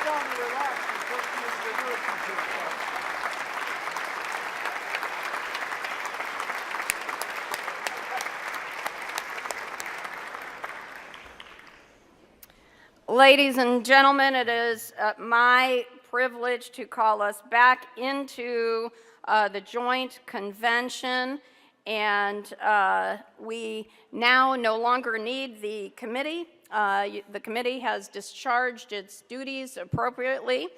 down and relax and put the emergency start. Ladies and gentlemen, it is my privilege to call us back into the joint convention, and we now no longer need the committee. The committee has discharged its duties appropriately,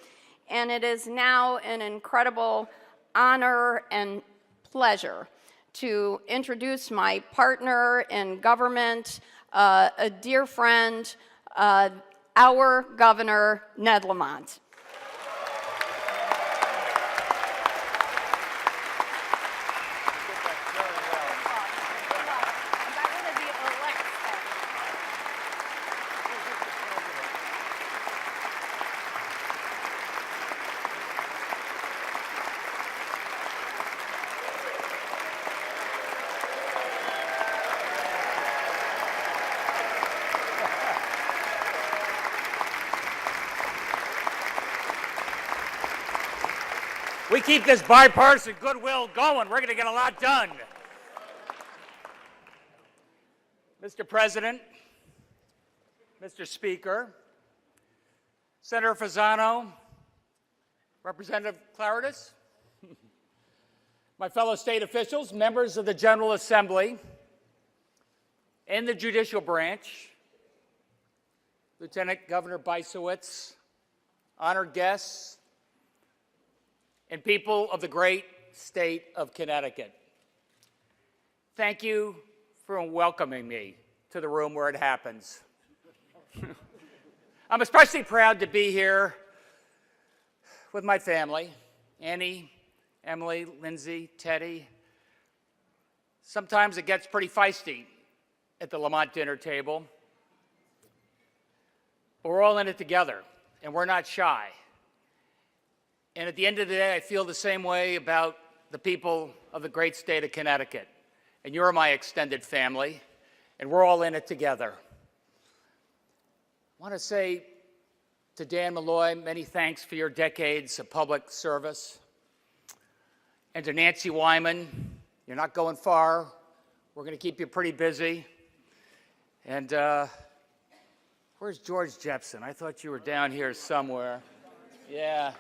and it is now an incredible honor and pleasure to introduce my partner in government, a dear friend, our Governor, Ned Lamont. We keep this bipartisan goodwill going, we're going to get a lot done. Mr. President, Mr. Speaker, Senator Fasano, Representative Claridis, my fellow state officials, members of the General Assembly and the judicial branch, Lieutenant Governor Bysowitz, honored guests, and people of the great state of Connecticut. Thank you for welcoming me to the room where it happens. I'm especially proud to be here with my family, Annie, Emily, Lindsay, Teddy. Sometimes it gets pretty feisty at the Lamont dinner table, but we're all in it together, and we're not shy. And at the end of the day, I feel the same way about the people of the great state of Connecticut. And you're my extended family, and we're all in it together. I want to say to Dan Malloy, many thanks for your decades of public service. And to Nancy Wyman, you're not going far. We're going to keep you pretty busy. And where's George Jepson? I thought you were down here somewhere. Yeah.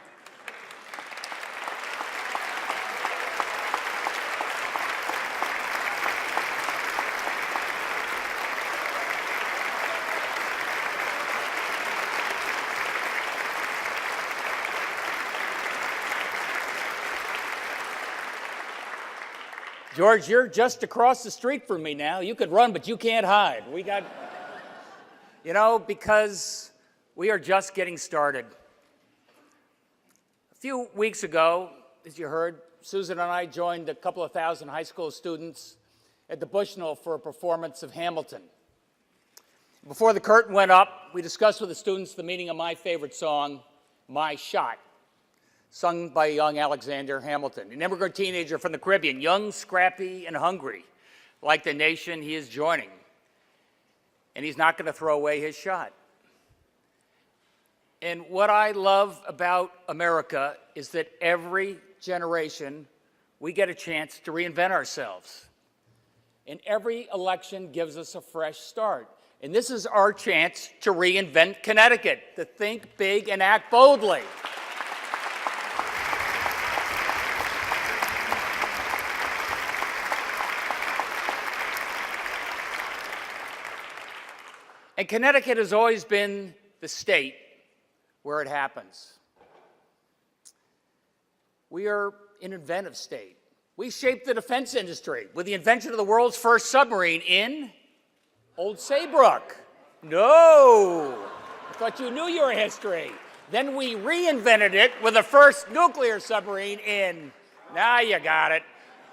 George, you're just across the street from me now. You could run, but you can't hide. We got, because we are just getting started. A few weeks ago, as you heard, Susan and I joined a couple of thousand high school students at the Bushnell for a performance of Hamilton. Before the curtain went up, we discussed with the students the meaning of my favorite song, My Shot, sung by young Alexander Hamilton, an immigrant teenager from the Caribbean, young, scrappy, and hungry, like the nation he is joining. And he's not going to throw away his shot. And what I love about America is that every generation we get a chance to reinvent ourselves. And every election gives us a fresh start. And this is our chance to reinvent Connecticut, to think big and act boldly. And Connecticut has always been the state where it happens. We are an inventive state. We shaped the defense industry with the invention of the world's first submarine in Old Saybrook. No, I thought you knew your history. Then we reinvented it with the first nuclear submarine in, now you got it.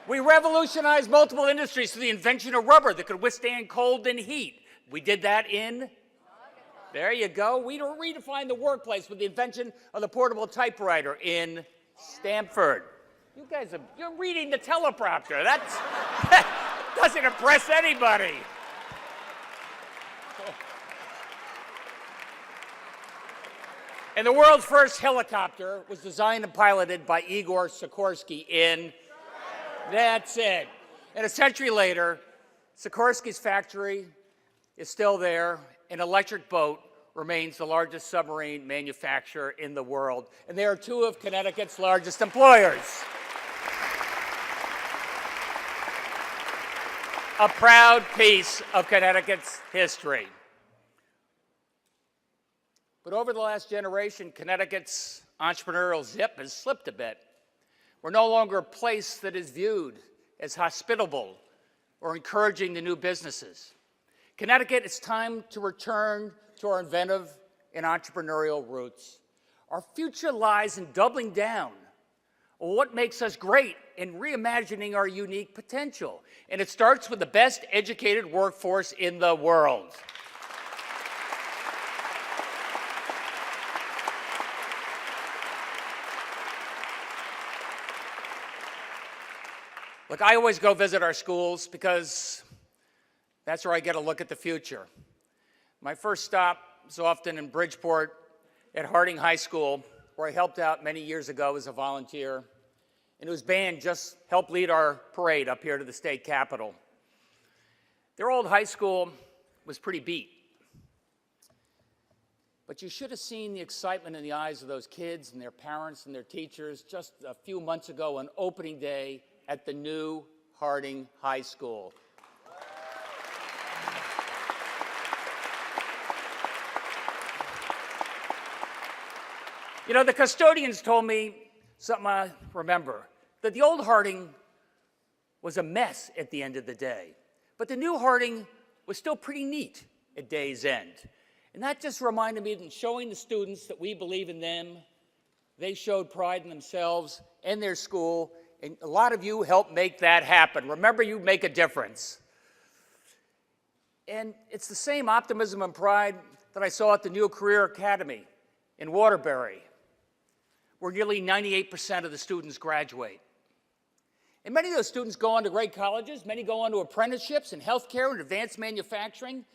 We revolutionized multiple industries through the invention of rubber that could withstand cold and heat. We did that in, there you go. We redefined the workplace with the invention of the portable typewriter in Stamford. You guys you're reading the teleprompter. That doesn't impress anybody. And the world's first helicopter was designed and piloted by Igor Sikorsky in, that's it. And a century later, Sikorsky's factory is still there. An electric boat remains the largest submarine manufacturer in the world. And they are two of Connecticut's largest employers. A proud piece of Connecticut's history. But over the last generation, Connecticut's entrepreneurial zip has slipped a bit. We're no longer a place that is viewed as hospitable or encouraging the new businesses. Connecticut, it's time to return to our inventive and entrepreneurial roots. Our future lies in doubling down on what makes us great and reimagining our unique potential. And it starts with the best educated workforce in the world. Look, I always go visit our schools because that's where I get a look at the future. My first stop is often in Bridgeport at Harding High School, where I helped out many years ago as a volunteer, and whose band just helped lead our parade up here to the state capitol. Their old high school was pretty beat. But you should have seen the excitement in the eyes of those kids and their parents and their teachers just a few months ago on opening day at the new Harding High School. You know, the custodians told me something I remember, that the old Harding was a mess at the end of the day, but the new Harding was still pretty neat at day's end. And that just reminded me that showing the students that we believe in them, they showed pride in themselves and their school, and a lot of you helped make that happen. Remember, you make a difference. And it's the same optimism and pride that I saw at the New Career Academy in Waterbury, where nearly 98% of the students graduate. And many of those students go on to great colleges. Many go on to apprenticeships in healthcare and advanced manufacturing.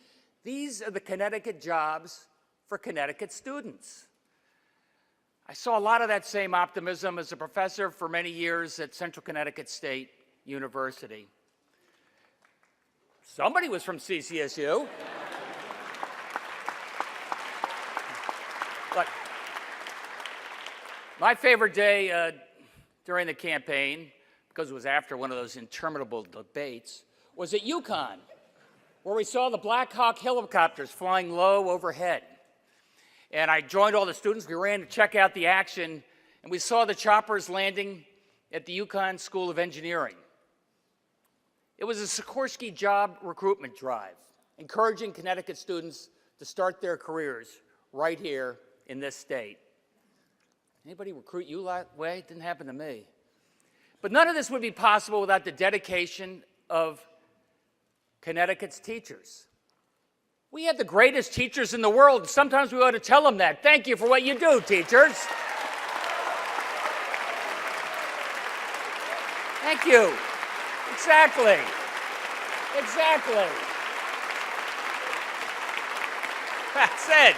These are the Connecticut jobs for Connecticut students. I saw a lot of that same optimism as a professor for many years at Central Connecticut State University. Somebody was from CCSU. But my favorite day during the campaign, because it was after one of those interminable debates, was at UConn, where we saw the Black Hawk helicopters flying low overhead. And I joined all the students. We ran to check out the action, and we saw the choppers landing at the UConn School of Engineering. It was a Sikorsky job recruitment drive, encouraging Connecticut students to start their careers right here in this state. Anybody recruit you that way? It didn't happen to me. But none of this would be possible without the dedication of Connecticut's teachers. We have the greatest teachers in the world, and sometimes we ought to tell them that. Thank you for what you do, teachers. Thank you. Exactly. Exactly. That's it.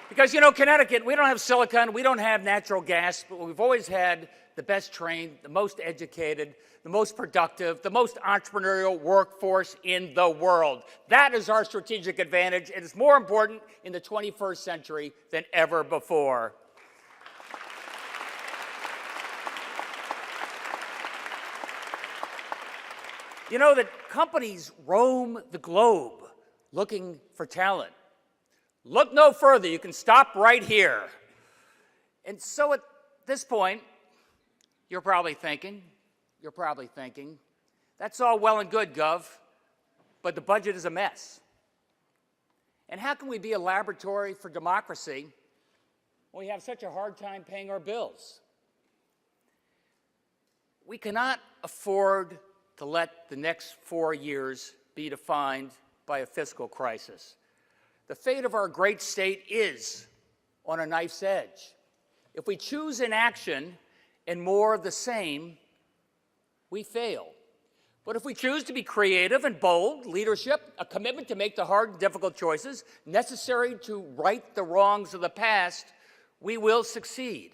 Because, you know, Connecticut, we don't have silicon, we don't have natural gas, but we've always had the best trained, the most educated, the most productive, the most entrepreneurial workforce in the world. That is our strategic advantage, and it's more important in the 21st century than ever before. You know that companies roam the globe looking for talent. Look no further. You can stop right here. And so at this point, you're probably thinking, that's all well and good, Gov, but the budget is a mess. And how can we be a laboratory for democracy when we have such a hard time paying our bills? We cannot afford to let the next 4 years be defined by a fiscal crisis. The fate of our great state is on a knife's edge. If we choose inaction and more of the same, we fail. But if we choose to be creative and bold, leadership, a commitment to make the hard and difficult choices necessary to right the wrongs of the past, we will succeed.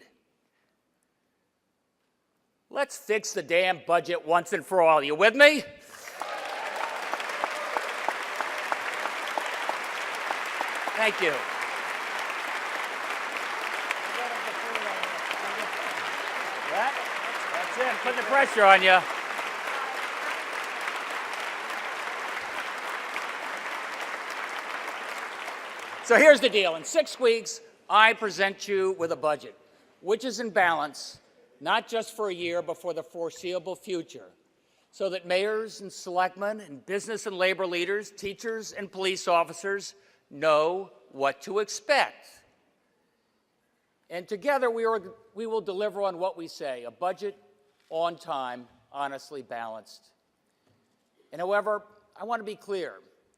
Let's fix the damn budget once and for all. You with me? Thank you. That's it. Putting the pressure on you. So here's the deal. In 6 weeks, I present you with a budget, which is in balance, not just for a year, but for the foreseeable future, so that mayors and selectmen and business and labor leaders, teachers and police officers know what to expect. And together we will deliver on what we say, a budget on time, honestly balanced. And however, I want to be clear,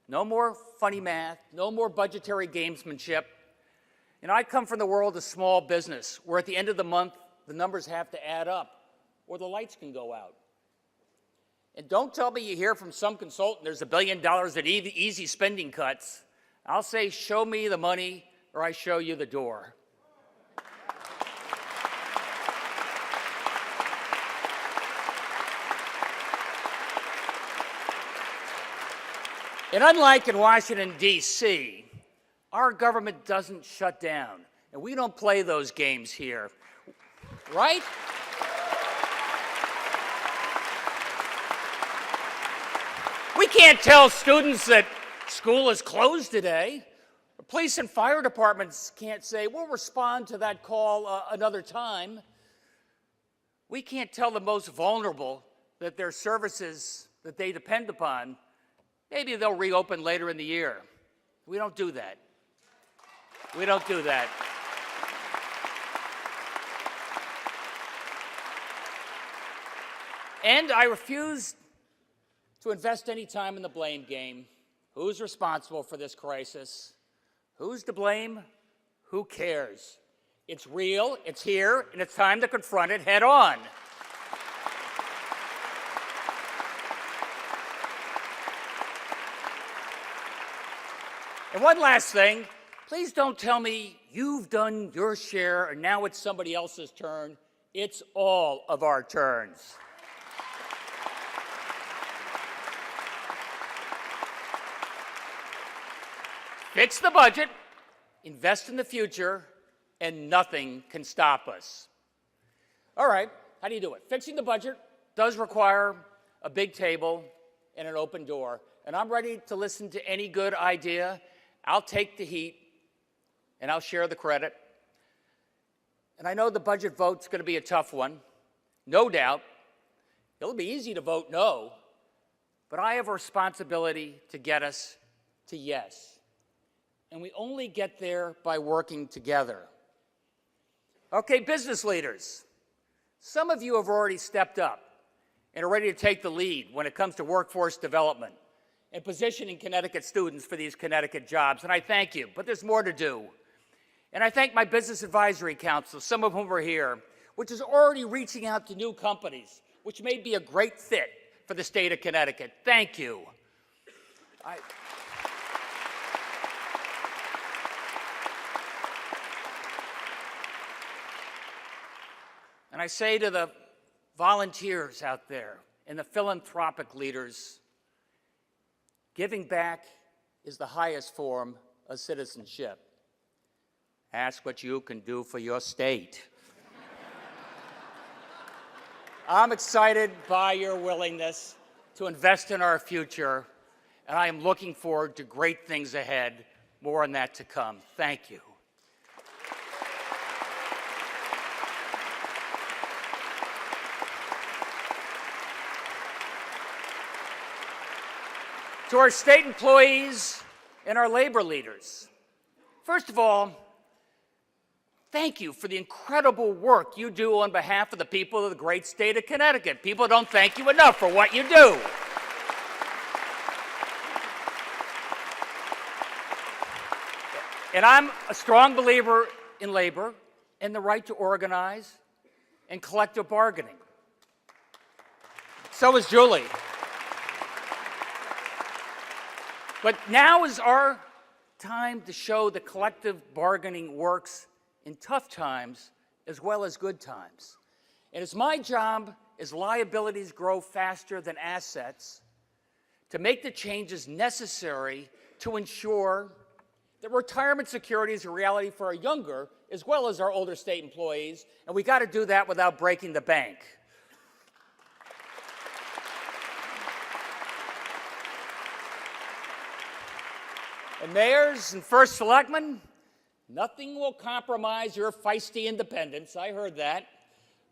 no more funny math, no more budgetary gamesmanship. And I come from the world of small business, where at the end of the month, the numbers have to add up, or the lights can go out. And don't tell me you hear from some consultant there's $1 billion in easy spending cuts. I'll say, show me the money, or I show you the door. And unlike in Washington, D.C., our government doesn't shut down, and we don't play those games here, right? We can't tell students that school is closed today. The police and fire departments can't say, we'll respond to that call another time. We can't tell the most vulnerable that their services that they depend upon, maybe they'll reopen later in the year. We don't do that. We don't do that. And I refuse to invest any time in the blame game. Who's responsible for this crisis? Who's to blame? Who cares? It's real, it's here, and it's time to confront it head on. And one last thing, please don't tell me you've done your share and now it's somebody else's turn. It's all of our turns. Fix the budget, invest in the future, and nothing can stop us. All right, how do you do it? Fixing the budget does require a big table and an open door, and I'm ready to listen to any good idea. I'll take the heat, and I'll share the credit. And I know the budget vote's going to be a tough one, no doubt. It'll be easy to vote no, but I have a responsibility to get us to yes. And we only get there by working together. Okay, business leaders, some of you have already stepped up and are ready to take the lead when it comes to workforce development and positioning Connecticut students for these Connecticut jobs, and I thank you, but there's more to do. And I thank my Business Advisory Council, some of whom are here, which is already reaching out to new companies, which may be a great fit for the state of Connecticut. Thank you. And I say to the volunteers out there and the philanthropic leaders, giving back is the highest form of citizenship. Ask what you can do for your state. I'm excited by your willingness to invest in our future, and I am looking forward to great things ahead. More on that to come. Thank you. To our state employees and our labor leaders, first of all, thank you for the incredible work you do on behalf of the people of the great state of Connecticut. People don't thank you enough for what you do. And I'm a strong believer in labor and the right to organize and collective bargaining. So is Julie. But now is our time to show that collective bargaining works in tough times as well as good times. And it's my job, as liabilities grow faster than assets, to make the changes necessary to ensure that retirement security is a reality for our younger as well as our older state employees, and we got to do that without breaking the bank. And mayors and first selectmen, nothing will compromise your feisty independence. I heard that.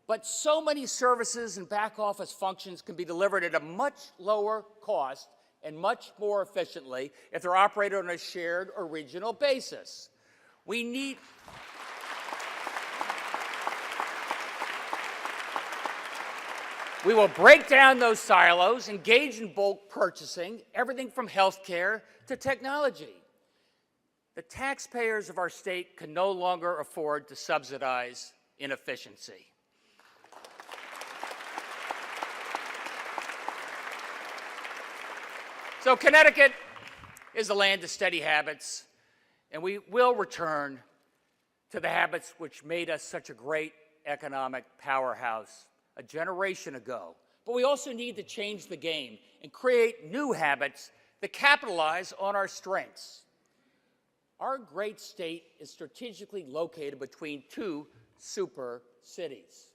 But so many services and back office functions can be delivered at a much lower cost and much more efficiently if they're operated on a shared or regional basis. We will break down those silos, engage in bulk purchasing, everything from healthcare to technology. The taxpayers of our state can no longer afford to subsidize inefficiency. So Connecticut is the land of steady habits, and we will return to the habits which made us such a great economic powerhouse a generation ago. But we also need to change the game and create new habits that capitalize on our strengths. Our great state is strategically located between two super cities.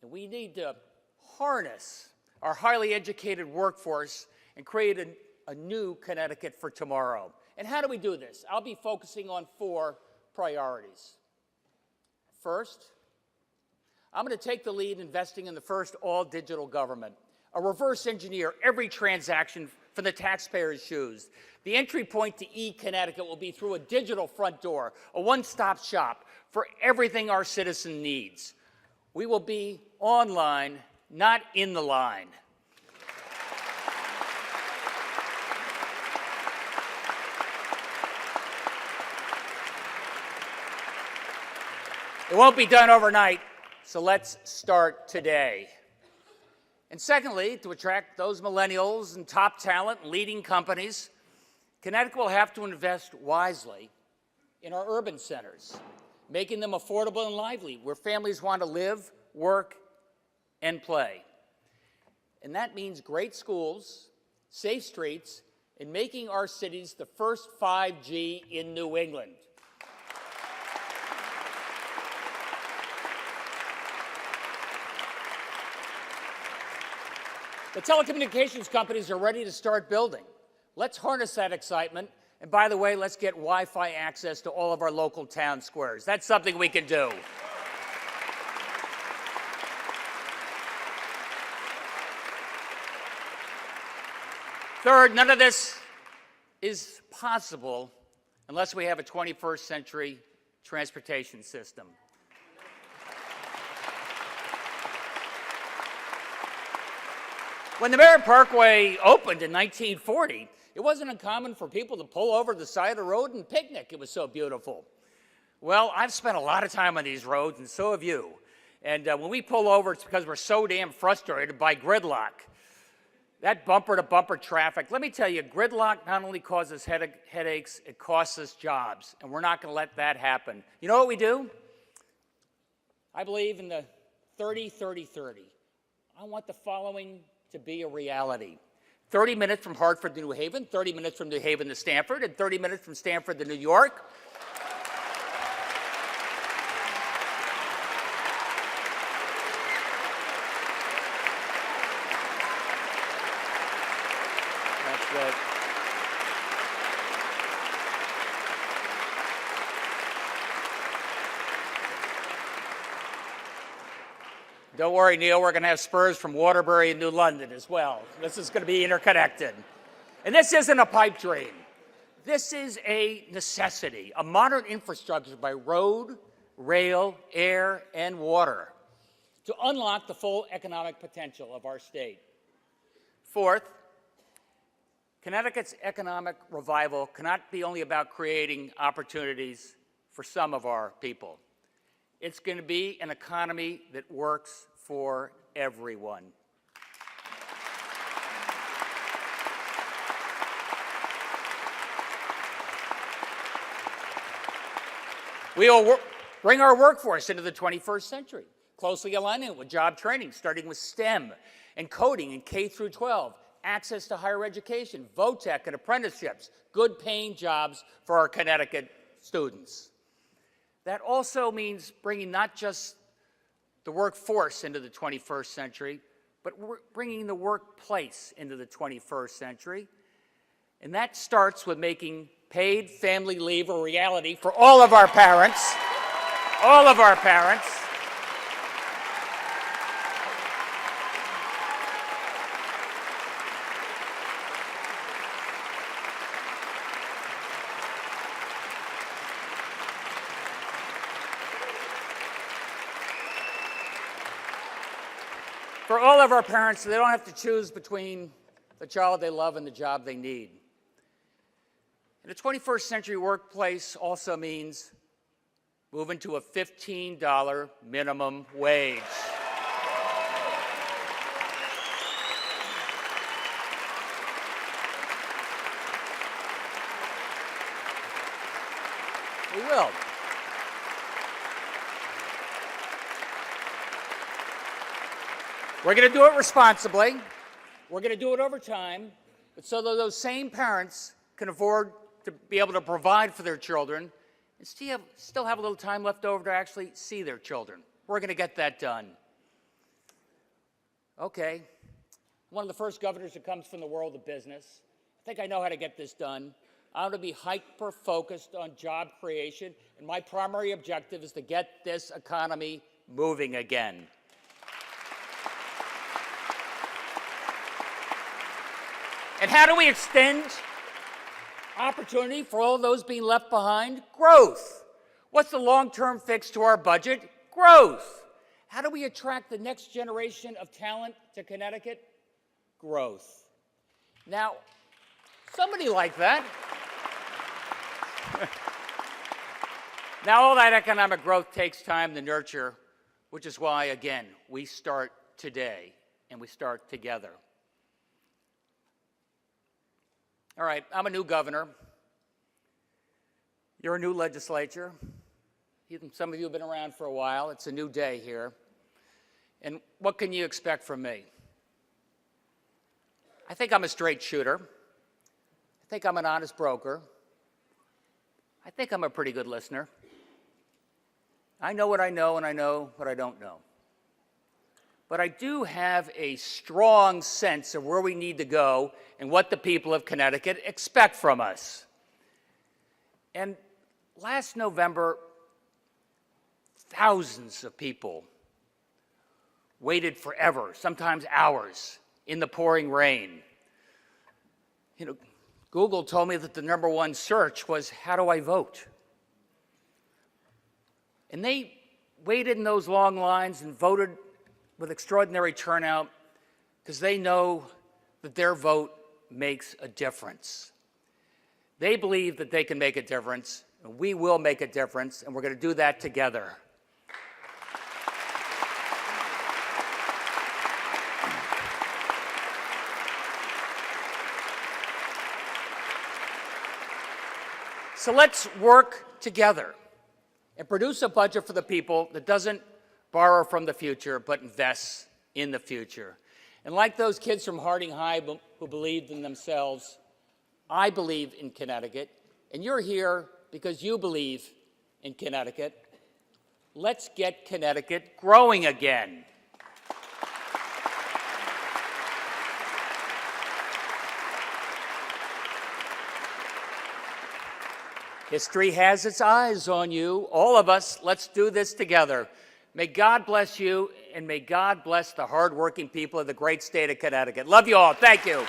And we need to harness our highly educated workforce and create a new Connecticut for tomorrow. And how do we do this? I'll be focusing on 4 priorities. First, I'm going to take the lead investing in the first all-digital government. I'll reverse engineer every transaction from the taxpayer's shoes. The entry point to eConnecticut will be through a digital front door, a one-stop shop for everything our citizen needs. We will be online, not in the line. It won't be done overnight, so let's start today. And secondly, to attract those millennials and top talent and leading companies, Connecticut will have to invest wisely in our urban centers, making them affordable and lively, where families want to live, work, and play. And that means great schools, safe streets, and making our cities the first 5G in New England. The telecommunications companies are ready to start building. Let's harness that excitement. And by the way, let's get Wi-Fi access to all of our local town squares. That's something we can do. Third, none of this is possible unless we have a 21st century transportation system. When the Merritt Parkway opened in 1940, it wasn't uncommon for people to pull over to the side of the road and picnic. It was so beautiful. Well, I've spent a lot of time on these roads, and so have you. And when we pull over, it's because we're so damn frustrated by gridlock. That bumper-to-bumper traffic, let me tell you, gridlock not only causes headaches, it costs us jobs, and we're not going to let that happen. You know what we do? I believe in the 30-30-30. I want the following to be a reality. 30 minutes from Hartford to New Haven, 30 minutes from New Haven to Stamford, and 30 minutes from Stamford to New York. That's right. Don't worry, Neil, we're going to have spurs from Waterbury and New London as well. This is going to be interconnected. And this isn't a pipe dream. This is a necessity, a modern infrastructure by road, rail, air, and water to unlock the full economic potential of our state. Fourth, Connecticut's economic revival cannot be only about creating opportunities for some of our people. It's going to be an economy that works for everyone. We will bring our workforce into the 21st century, closely aligning it with job training, starting with STEM and coding in K through 12, access to higher education, VOTEC and apprenticeships, good paying jobs for our Connecticut students. That also means bringing not just the workforce into the 21st century, but we're bringing the workplace into the 21st century. And that starts with making paid family leave a reality for all of our parents, all of our parents. For all of our parents, they don't have to choose between the child they love and the job they need. And the 21st century workplace also means moving to a $15 minimum wage. We will. We're going to do it responsibly. We're going to do it over time, but so that those same parents can afford to be able to provide for their children and still have a little time left over to actually see their children. We're going to get that done. Okay. One of the first governors that comes from the world of business. I think I know how to get this done. I'm going to be hyper-focused on job creation, and my primary objective is to get this economy moving again. And how do we extend opportunity for all those being left behind? Growth. What's the long-term fix to our budget? Growth. How do we attract the next generation of talent to Connecticut? Growth. Now, somebody like that. Now, all that economic growth takes time to nurture, which is why, again, we start today and we start together. All right, I'm a new governor. You're a new legislature. Some of you have been around for a while. It's a new day here. And what can you expect from me? I think I'm a straight shooter. I think I'm an honest broker. I think I'm a pretty good listener. I know what I know, and I know what I don't know. But I do have a strong sense of where we need to go and what the people of Connecticut expect from us. And last November, thousands of people waited forever, sometimes hours, in the pouring rain. You know, Google told me that the #1 search was, how do I vote? And they waited in those long lines and voted with extraordinary turnout because they know that their vote makes a difference. They believe that they can make a difference, and we will make a difference, and we're going to do that together. So let's work together and produce a budget for the people that doesn't borrow from the future, but invests in the future. And like those kids from Harding High who believed in themselves, I believe in Connecticut, and you're here because you believe in Connecticut. Let's get Connecticut growing again. History has its eyes on you. All of us, let's do this together. May God bless you, and may God bless the hardworking people of the great state of Connecticut. Love you all. Thank you.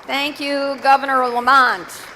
Thank you, Governor Lamont.